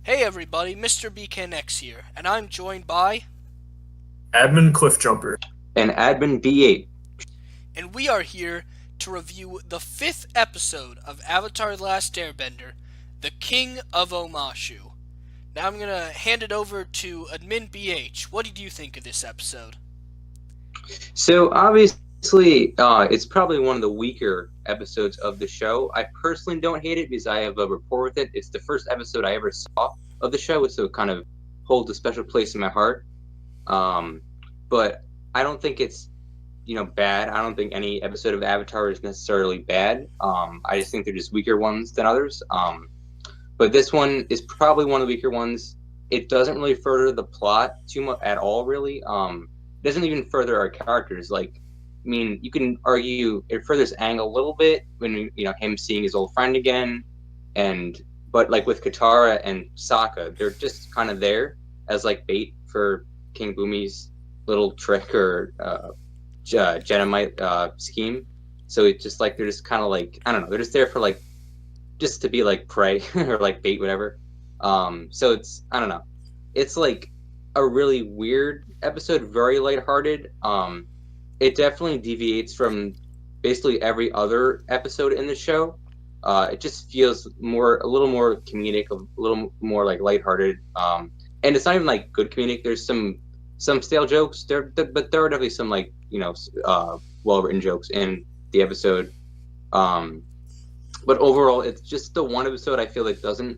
Hey everybody, MrBKainX here, and I'm joined by... Admin Cliffjumper. And admin B8. And we are here to review the 5th episode of Avatar Last Airbender, The King of Omashu. Now I'm going to hand it over to Admin BH. What did you think of this episode? So obviously, it's probably one of the weaker episodes of the show. I personally don't hate it because I have a rapport with it. It's the first episode I ever saw of the show, so it kind of holds a special place in my heart. But I don't think it's, bad. I don't think any episode of Avatar is necessarily bad. I just think they're just weaker ones than others. But this one is probably one of the weaker ones. It doesn't really further the plot too much at all, really. It doesn't even further our characters. You can argue it furthers Aang a little bit when him seeing his old friend again, but with Katara and Sokka, they're just kind of there as bait for King Bumi's little trick or Genomite scheme. So it's just they're just kind of I don't know, they're just there for just to be prey or bait, whatever. So it's, I don't know, it's a really weird episode, very lighthearted. It definitely deviates from basically every other episode in the show. It just feels a little more comedic, a little more lighthearted. And it's not even good comedic. There's some stale jokes there, but there are definitely some well-written jokes in the episode. But overall, it's just the one episode I feel doesn't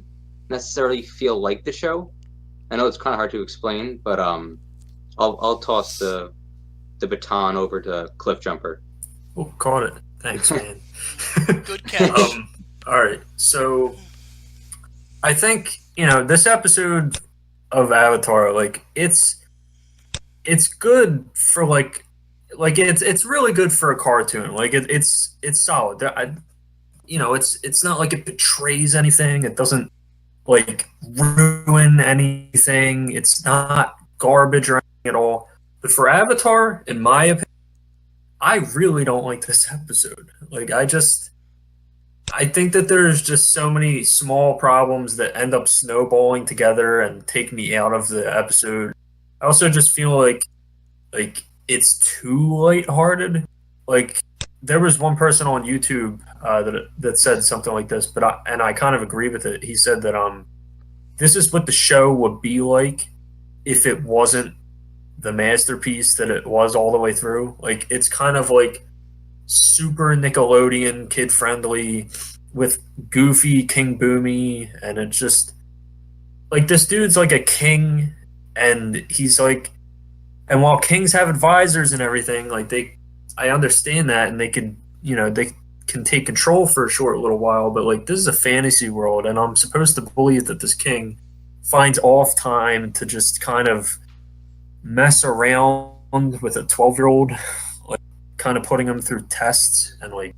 necessarily feel like the show. I know it's kind of hard to explain, but I'll toss the baton over to Cliffjumper. Oh, caught it. Thanks, man. Good catch. All right, so I think this episode of Avatar, it's good for it's really good for a cartoon. It's solid. It's not it betrays anything. It doesn't ruin anything. It's not garbage or anything at all. But for Avatar, in my opinion, I really don't like this episode. I think that there's just so many small problems that end up snowballing together and take me out of the episode. I also just feel like it's too lighthearted. There was one person on YouTube that said something like this, but I kind of agree with it. He said that this is what the show would be like if it wasn't the masterpiece that it was all the way through. It's kind of super Nickelodeon, kid friendly, with goofy King Boomy, and it's just this dude's a king, and he's and while kings have advisors and everything, I understand that, and they can take control for a short little while, but this is a fantasy world, and I'm supposed to believe that this king finds off time to just kind of mess around with a 12-year-old, kind of putting him through tests and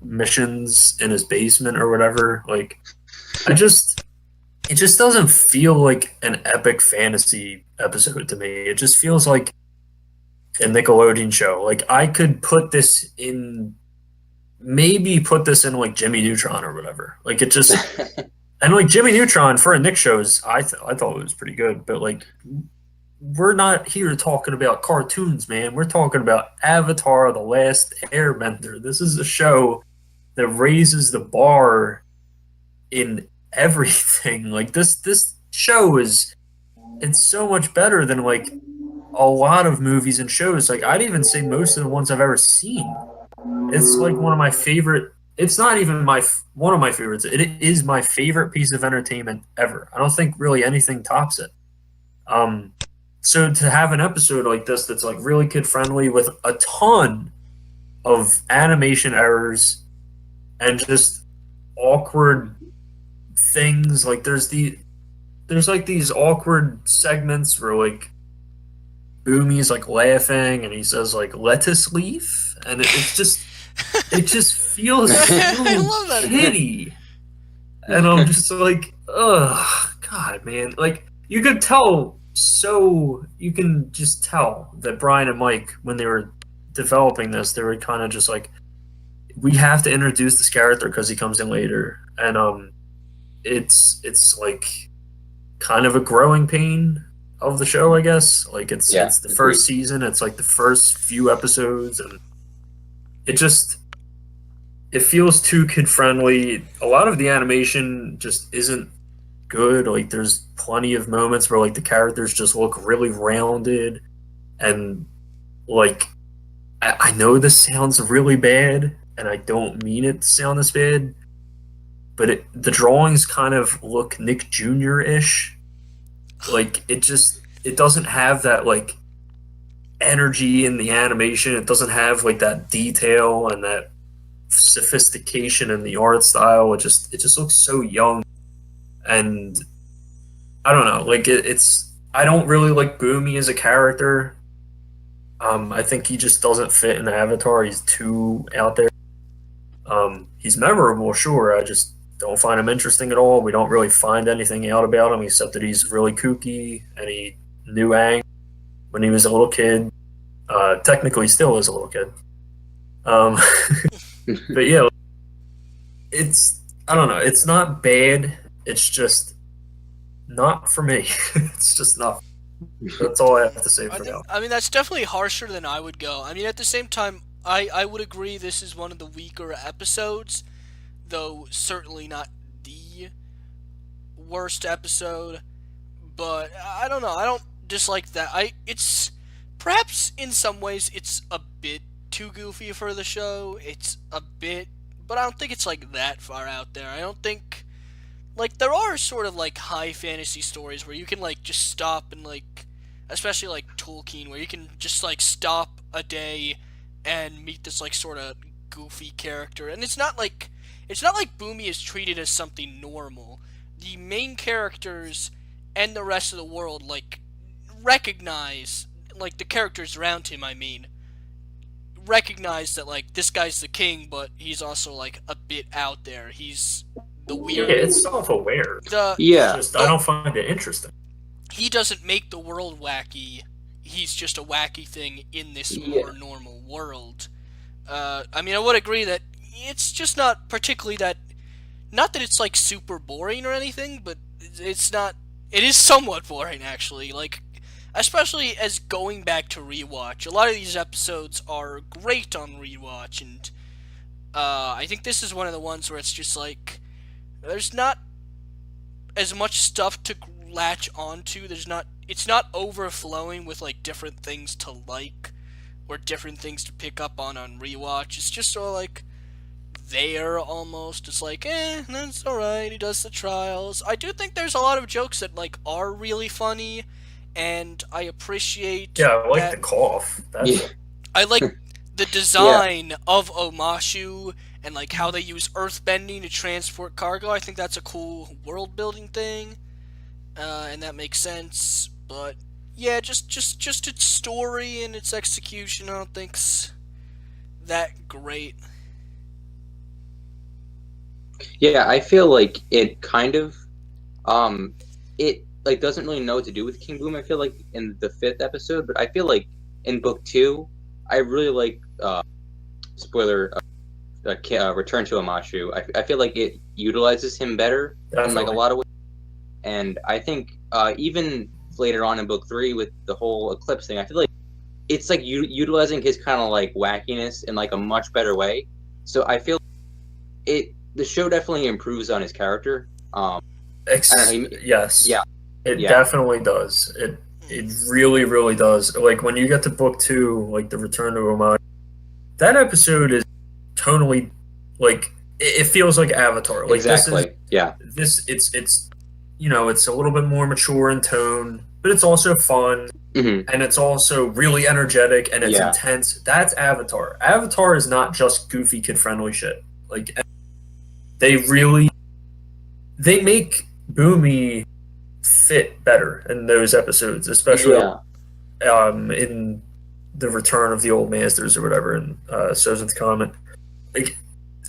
missions in his basement or whatever. It just doesn't feel like an epic fantasy episode to me. It just feels like a Nickelodeon show. I could maybe put this in Jimmy Neutron or whatever. It just and Jimmy Neutron for a Nick shows, I thought it was pretty good, but we're not here talking about cartoons, man. We're talking about Avatar: The Last Airbender. This is a show that raises the bar in everything. This show it's so much better than a lot of movies and shows. I'd even say most of the ones I've ever seen. It's one of my favorite. It's not even one of my favorites. It is my favorite piece of entertainment ever. I don't think really anything tops it. So to have an episode like this that's really kid friendly with a ton of animation errors and just awkward things, there's these awkward segments where Boomy's laughing and he says lettuce leaf, and it just feels I love that. kiddie. And I'm just ugh, God, man. You could tell. So you can just tell that Brian and Mike, when they were developing this, they were kind of just we have to introduce this character because he comes in later, and it's kind of a growing pain of the show, I guess. Like it's Yeah, the agreed. first season, it's like the first few episodes, and it feels too kid friendly. A lot of the animation just isn't good. Like there's plenty of moments where like the characters just look really rounded, and like I know this sounds really bad, and I don't mean it to sound this bad, but the drawings kind of look Nick Jr. ish. Like it doesn't have that like energy in the animation. It doesn't have like that detail and that sophistication in the art style. It just looks so young, and I don't know. Like it's I don't really like Boomy as a character. I think he just doesn't fit in Avatar. He's too out there. He's memorable, sure. I just don't find him interesting at all. We don't really find anything out about him except that he's really kooky and he knew Aang when he was a little kid. Technically, still is a little kid. But yeah, I don't know. It's not bad. It's just not for me. It's just not. That's all I have to say for now. I mean, that's definitely harsher than I would go. I mean, at the same time, I would agree this is one of the weaker episodes, though certainly not the worst episode. But I don't know. I don't dislike that. It's perhaps in some ways it's a bit too goofy for the show. It's a bit, but I don't think it's like that far out there. I don't think like there are sort of like high fantasy stories where you can like just stop and like, especially like Tolkien, where you can just like stop a day and meet this like sort of goofy character, and it's not like Boomy is treated as something normal. The main characters and the rest of the world like recognize, like the characters around him, I mean, recognize that like this guy's the king, but he's also like a bit out there. He's the weird. Yeah, it's self-aware. Yeah. It's just I don't find it interesting. He doesn't make the world wacky. He's just a wacky thing in this more normal world. I mean, I would agree that it's just not particularly that. Not that it's like super boring or anything, but it's not. It is somewhat boring actually. Like, especially as going back to rewatch. A lot of these episodes are great on rewatch, and I think this is one of the ones where it's just like there's not as much stuff to latch onto. It's not overflowing with like different things to like or different things to pick up on rewatch. It's just sort of like there almost. It's like, that's alright. He does the trials. I do think there's a lot of jokes that like are really funny, and I appreciate. Yeah, I like that. the cough. I like the design of Omashu and like how they use earthbending to transport cargo. I think that's a cool world building thing, and that makes sense. But yeah, just its story and its execution, I don't think's that great. Yeah, I feel like it kind of, it like doesn't really know what to do with King Boom. I feel like in the 5th episode, but I feel like in book 2, I really like spoiler, Return to Omashu. I feel like it utilizes him better in like a lot of ways, and I think even later on in book 3 with the whole eclipse thing, I feel like it's like utilizing his kind of like wackiness in like a much better way. So I feel the show definitely improves on his character. Yes. Yeah. It definitely does. It really, really does. Like when you get to book 2, like the Return to Omashu, that episode is totally like it feels like Avatar. Like exactly. It's you know, it's a little bit more mature in tone, but it's also fun, and it's also really energetic and it's intense. That's Avatar. Avatar is not just goofy kid friendly shit. Like they make Boomy fit better in those episodes, especially in the Return of the Old Masters or whatever in Sozin's Comment. Like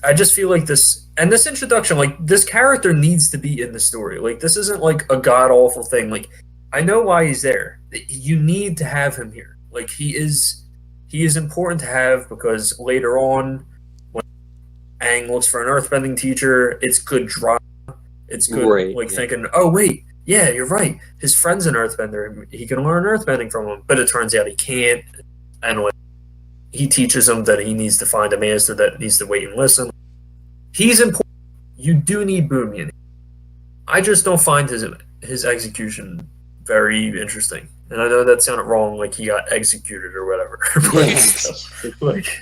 I just feel like this introduction, like this character needs to be in the story. Like this isn't like a god awful thing. Like I know why he's there. You need to have him here. Like he is important to have because later on when Aang looks for an earthbending teacher, it's good drama. It's good thinking, oh wait, yeah, you're right. His friend's an earthbender. He can learn earthbending from him, but it turns out he can't. And like, he teaches him that he needs to find a master that needs to wait and listen. He's important. You do need Boomy. I just don't find his execution very interesting. And I know that sounded wrong, like he got executed or whatever.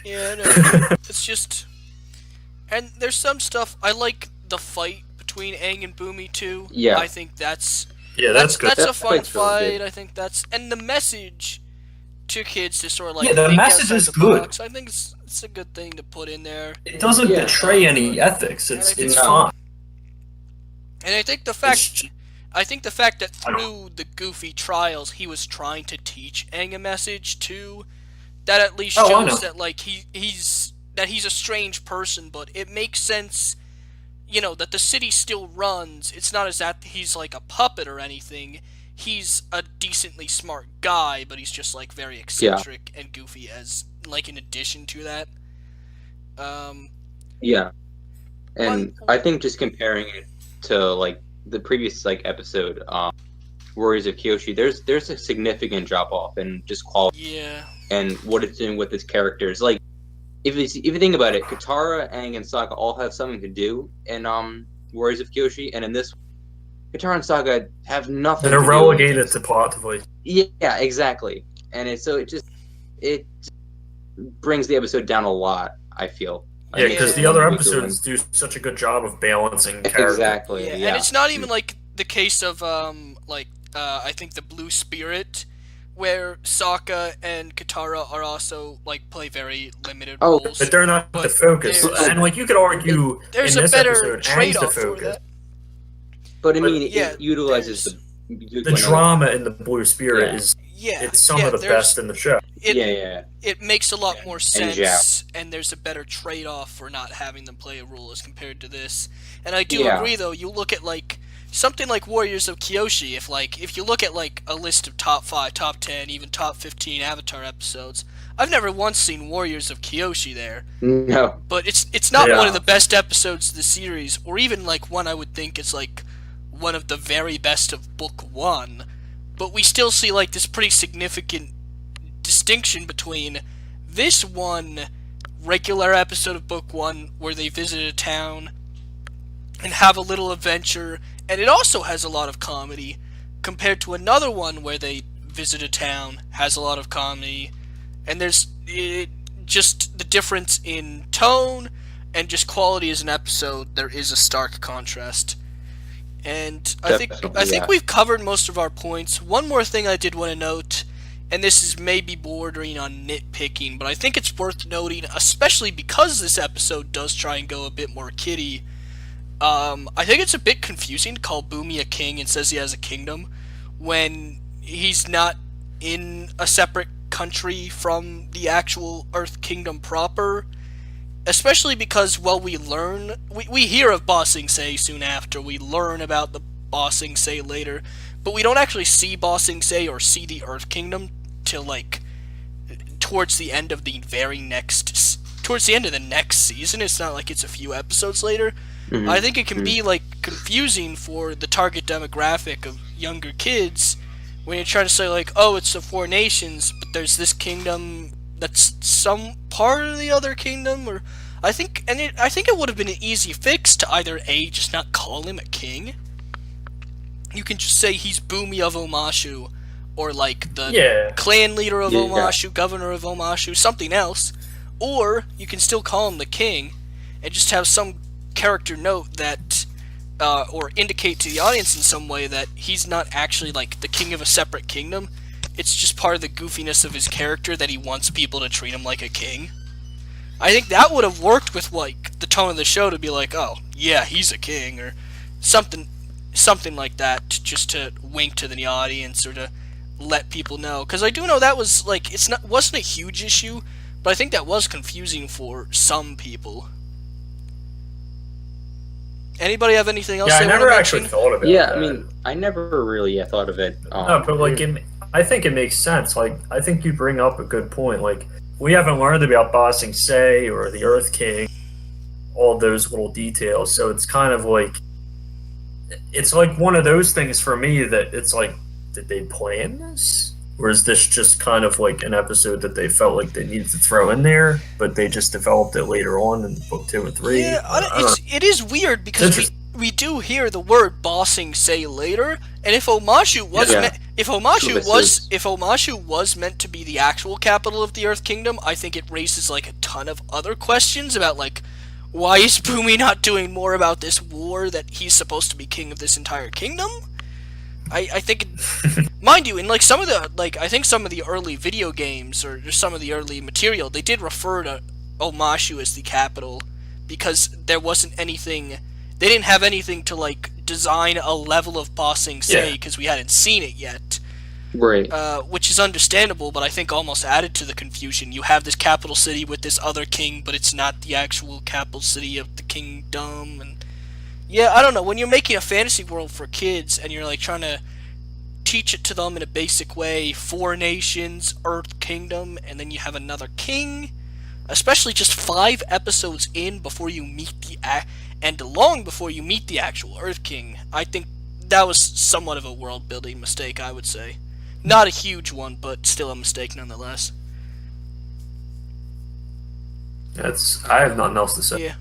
Yeah, no, it's just, and there's some stuff I like the fight between Aang and Boomy too. Yeah. I think that's good. That's That a fun fight's really fight. good. I think that's, and the message to kids to sort of like Yeah, the think message outside is the good. box. I think it's a good thing to put in there. It doesn't Yeah. betray any ethics. It's And I think- fine. And I think the fact that through the goofy trials he was trying to teach Aang a message too, that at least Oh, I know. shows that like he's a strange person, but it makes sense, you know, that the city still runs. It's not as that he's like a puppet or anything. He's a decently smart guy, but he's just like very eccentric and goofy as like in addition to that. Yeah, and I think just comparing it to like the previous like episode, Warriors of Kyoshi, there's a significant drop off in just quality Yeah. and what it's doing with its characters. Like if you think about it, Katara, Aang, and Sokka all have something to do in Warriors of Kyoshi, and in this, Katara and Sokka have nothing. They're to relegated to plot device. do. Yeah, exactly, and it brings the episode down a lot. I feel. Yeah, because the other weaker episodes do such a good job of balancing character. Exactly. Yeah, Yeah. and it's not even like the case of I think the Blue Spirit, where Sokka and Katara are also like play very limited roles. But they're not the But focus. there's- And like you could argue There's in a this better episode, Aang's the trade-off for focus. that. But I mean, yeah, it utilizes The drama in the Blue Spirit Yeah. is Yeah, it's some of the there's- best in the show. Yeah. It makes a lot more sense, Zhao. and there's a better trade-off for not having them play a role as compared to this. And I do Yeah. agree, though. You look at like something like Warriors of Kyoshi. If you look at like a list of top 5, top 10, even top 15 Avatar episodes, I've never once seen Warriors of Kyoshi there. No. But it's not Yeah. one of the best episodes of the series, or even like one I would think is like one of the very best of Book 1. But we still see like this pretty significant distinction between this one regular episode of Book 1 where they visit a town and have a little adventure, and it also has a lot of comedy, compared to another one where they visit a town, has a lot of comedy, and there's just the difference in tone and just quality as an episode. There is a stark contrast. And I think Definitely, we've covered most of our points. One more thing I did want to note, and this is maybe bordering on nitpicking, but I think it's worth noting, especially because this episode does try and go a bit more kiddie. I think it's a bit confusing to call Boomy a king and says he has a kingdom when he's not in a separate country from the actual Earth Kingdom proper. Especially because, well, we hear of Ba Sing Se soon after, we learn about the Ba Sing Se later, but we don't actually see Ba Sing Se or see the Earth Kingdom till, like, towards the end of the next season. It's not like it's a few episodes later. Mhm. I think it can be, like, confusing for the target demographic of younger kids when you're trying to say, like, oh, it's the 4 nations, but there's this kingdom that's some part of the other kingdom, or I think it would have been an easy fix to either A, just not call him a king. You can just say he's Boomy of Omashu, or like the clan leader of Omashu, governor of Omashu, something else. Or you can still call him the king, and just have some character note that, or indicate to the audience in some way that he's not actually like the king of a separate kingdom. It's just part of the goofiness of his character that he wants people to treat him like a king. I think that would have worked with like the tone of the show to be like, oh yeah, he's a king, or something like that, just to wink to the audience or to let people know. Because I do know that was like wasn't a huge issue, but I think that was confusing for some people. Anybody have anything else? Yeah, I they never wanna actually mention? thought about Yeah, that. I mean, I never really thought of it. No, but like, I think it makes sense. Like, I think you bring up a good point. Like, we haven't learned about Ba Sing Se or the Earth King, all those little details. So it's kind of like, it's like one of those things for me that it's like, did they plan this? Or is this just kind of like an episode that they felt like they needed to throw in there, but they just developed it later on in book 2 and 3? Yeah, it is weird because we do hear the word bossing say later, and if Omashu was if Omashu was meant to be the actual capital of the Earth Kingdom, I think it raises like a ton of other questions about like why is Boomy not doing more about this war that he's supposed to be king of this entire kingdom? I think, mind you, in like some of the I think some of the early video games or just some of the early material, they did refer to Omashu as the capital because there wasn't anything. They didn't have anything to like design a level of bossing say because we hadn't seen it yet. Right. Which is understandable, but I think almost added to the confusion. You have this capital city with this other king, but it's not the actual capital city of the kingdom, and yeah, I don't know. When you're making a fantasy world for kids and you're like trying to teach it to them in a basic way, 4 nations, Earth Kingdom, and then you have another king, especially just 5 episodes in before you meet and long before you meet the actual Earth King, I think that was somewhat of a world building mistake, I would say. Not a huge one, but still a mistake nonetheless. I have nothing else to say. Yeah.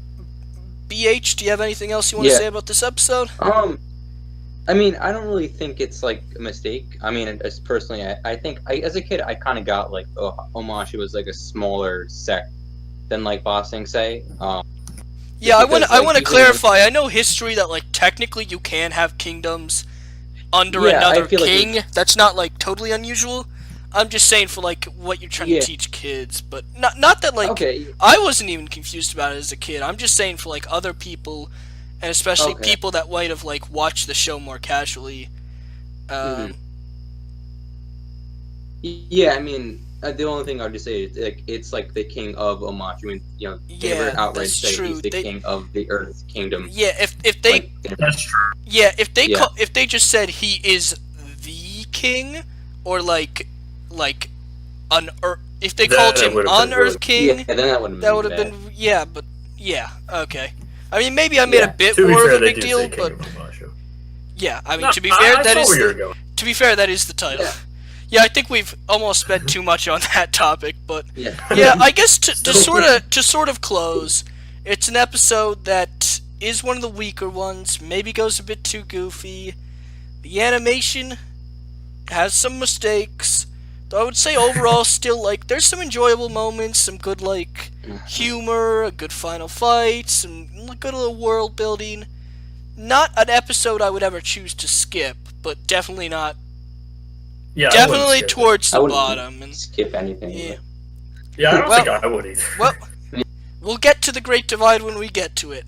BH, do you have anything else you want to say about this episode? I mean, I don't really think it's like a mistake. I mean, as personally, I think as a kid, I kind of got like Omashu was like a smaller sect than like Bossing say. Yeah, I want to clarify. I know history that like technically you can have kingdoms under another king. Like that's not like totally unusual. I'm just saying for like what you're trying to teach kids, but not that like I wasn't even confused about it as a kid. I'm just saying for like other people, and especially people that might have like watched the show more casually. Yeah, I mean, the only thing I'll just say is like it's like the king of Omashu. I mean, you know, they would outright say he's the king of the Earth Kingdom. Yeah, if they that's true. Yeah, if they just said he is the king, or if they called him Unearth King, then that would have been okay. I mean, maybe I made a bit more of a big deal, but yeah, I mean, to be fair, that is the title. Yeah, I think we've almost spent too much on that topic, but yeah, I guess to sort of close, it's an episode that is one of the weaker ones. Maybe goes a bit too goofy. The animation has some mistakes. Though I would say overall, still like there's some enjoyable moments, some good like humor, a good final fight, some good little world building. Not an episode I would ever choose to skip, but definitely not. Yeah, definitely towards the bottom. And skip anything. Yeah, I don't think I would either. Well, we'll get to the Great Divide when we get to it.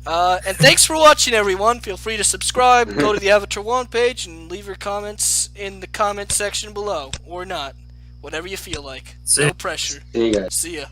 And thanks for watching, everyone. Feel free to subscribe, go to the Avatar Wan page, and leave your comments in the comment section below. Or not. Whatever you feel like. No pressure. See you guys. See ya.